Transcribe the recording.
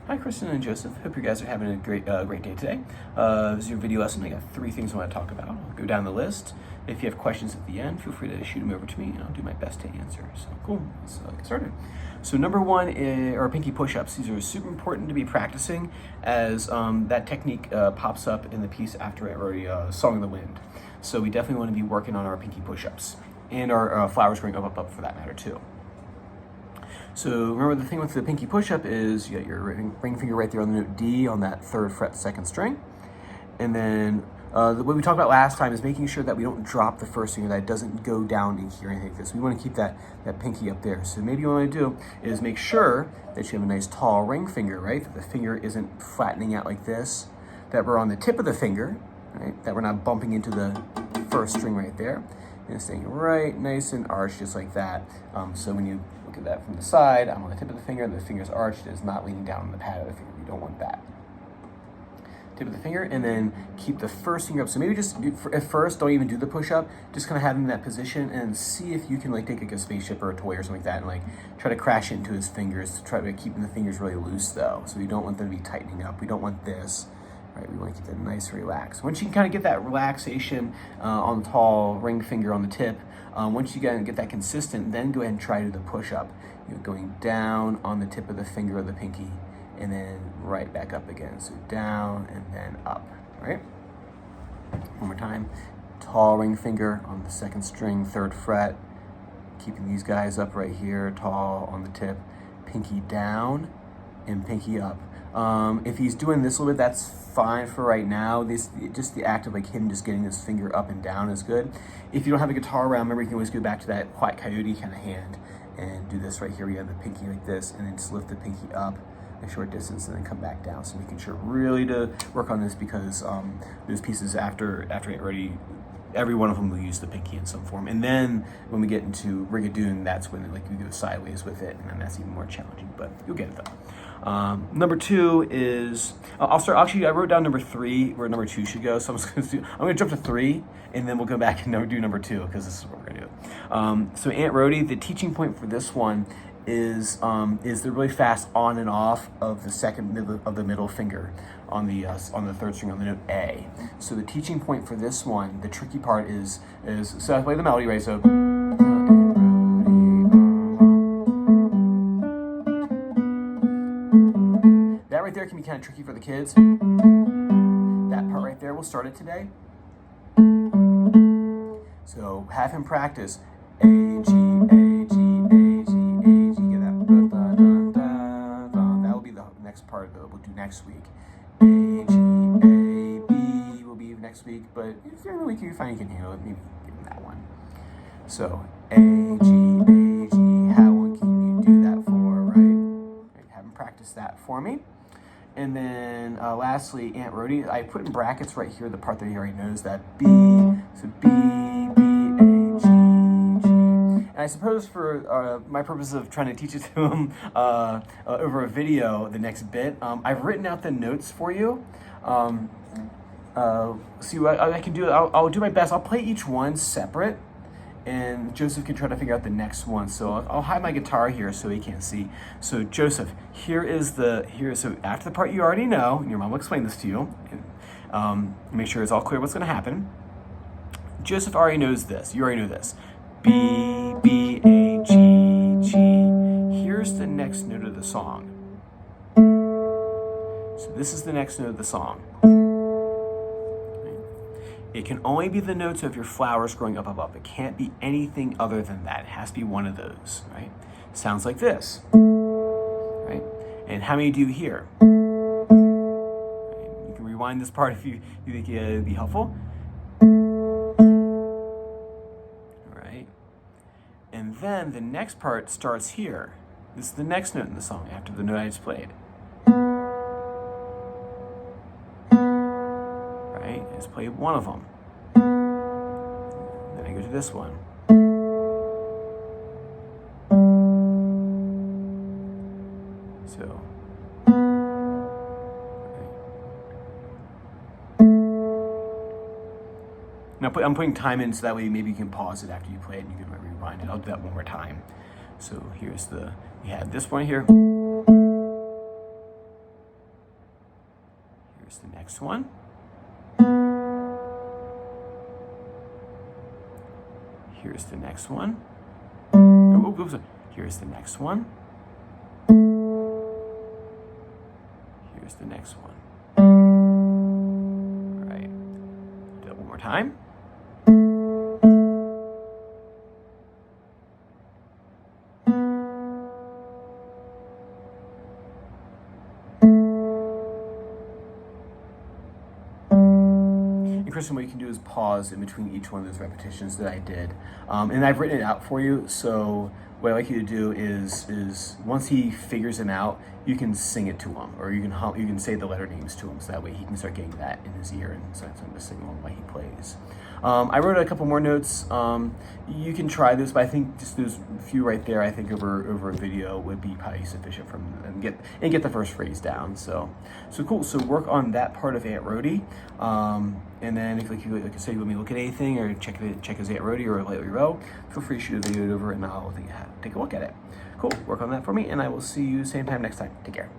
Hi, Kristen and Joseph. Hope you guys are having a great day today. This is your video lesson. I got 3 things I want to talk about. I'll go down the list. If you have questions at the end, feel free to shoot them over to me, and I'll do my best to answer. So cool. Let's get started. So number 1 are pinky push-ups. These are super important to be practicing, as that technique pops up in the piece after Aunt Rhody, Song in the Wind. So we definitely want to be working on our pinky push-ups and our flowers going up for that matter too. So remember, the thing with the pinky push-up is you got your ring finger right there on the note D on that 3rd fret 2nd string. And then what we talked about last time is making sure that we don't drop the 1st finger, that it doesn't go down in here or anything like this. We want to keep that pinky up there. So maybe what you want to do is make sure that you have a nice tall ring finger, right? That the finger isn't flattening out like this, that we're on the tip of the finger, right? That we're not bumping into the 1st string right there. And it's staying right nice and arched just like that. So when you look at that from the side, I'm on the tip of the finger, the finger's arched, it's not leaning down on the pad of the finger. You don't want that. Tip of the finger, and then keep the 1st finger up. So maybe just, at first, don't even do the push-up, just kind of have him in that position and see if you can take a spaceship or a toy or something like that and try to crash it into his fingers, try to keep the fingers really loose though. So you don't want them to be tightening up. We don't want this. Right, we want to keep that nice and relaxed. Once you can kind of get that relaxation on the tall ring finger on the tip, once you get that consistent, then go ahead and try to do the push-up. Going down on the tip of the finger of the pinky, and then right back up again. So down and then up, right? One more time. Tall ring finger on the 2nd string, 3rd fret. Keeping these guys up right here, tall on the tip. Pinky down and pinky up. If he's doing this a little bit, that's fine for right now. Just the act of him just getting his finger up and down is good. If you don't have a guitar around, remember you can always go back to that Quiet Coyote kind of hand and do this right here. We have the pinky like this, and then just lift the pinky up a short distance and then come back down. So making sure really to work on this, because those pieces after Aunt Rhody, every one of them will use the pinky in some form. And then when we get into Rigadoon, that's when we go sideways with it, and then that's even more challenging, but you'll get it though. Number 2 is, I'll start, actually I wrote down number 3 where number 2 should go, so I'm gonna jump to 3, and then we'll go back and do number 2, because this is what we're gonna do. So Aunt Rhody, the teaching point for this one is the really fast on and off of the middle finger on the 3rd string on the note A. So the teaching point for this one, the tricky part is so I play the melody, right? So that right there can be kind of tricky for the kids. That part right there, we'll start it today. So have him practice A, G, A, G, A, G, A, G. Get that. Da, da, da, da. That will be the next part that we'll do next week. A, G, A, B will be next week, but if you're in the week you find you can handle it, maybe give him that one. So A, G, A, G. How long can you do that for, right? Have him practice that for me. And then lastly, Aunt Rhody, I put in brackets right here the part that he already knows, that B. So B, B, A, G, G. And I suppose for my purpose of trying to teach it to him over a video, the next bit, I've written out the notes for you. See what I can do. I'll do my best. I'll play each one separate, and Joseph can try to figure out the next one. So I'll hide my guitar here so he can't see. So Joseph, so after the part you already know, and your mom will explain this to you, and make sure it's all clear what's going to happen. Joseph already knows this. You already know this. B, B, A, G, G. Here's the next note of the song. So this is the next note of the song. It can only be the notes of your flowers growing up above. It can't be anything other than that. It has to be one of those, right? Sounds like this, right? And how many do you hear? You can rewind this part if you think it would be helpful. Right? And then the next part starts here. This is the next note in the song after the note I just played. Right? I just played one of them. Then I go to this one. So. Now I'm putting time in so that way maybe you can pause it after you play it and you can rewind it. I'll do that one more time. So here's we had this one here. Here's the next one. Here's the next one. Oh, oops. Here's the next one. Here's the next one. All right. Do it one more time. And Kristen, what you can do is pause in between each one of those repetitions that I did. And I've written it out for you, so what I'd like you to do is once he figures them out, you can sing it to him, or you can say the letter names to him, so that way he can start getting that in his ear and start to sing along while he plays. I wrote a couple more notes. You can try this, but I think just those few right there, I think over a video would be probably sufficient for him and get the first phrase down. So cool. So work on that part of Aunt Rhody, and then if like I said, you want me to look at anything or check his Aunt Rhody or Lightly Row, feel free to shoot a video over and I'll take a look at it. Cool. Work on that for me, and I will see you same time next time. Take care.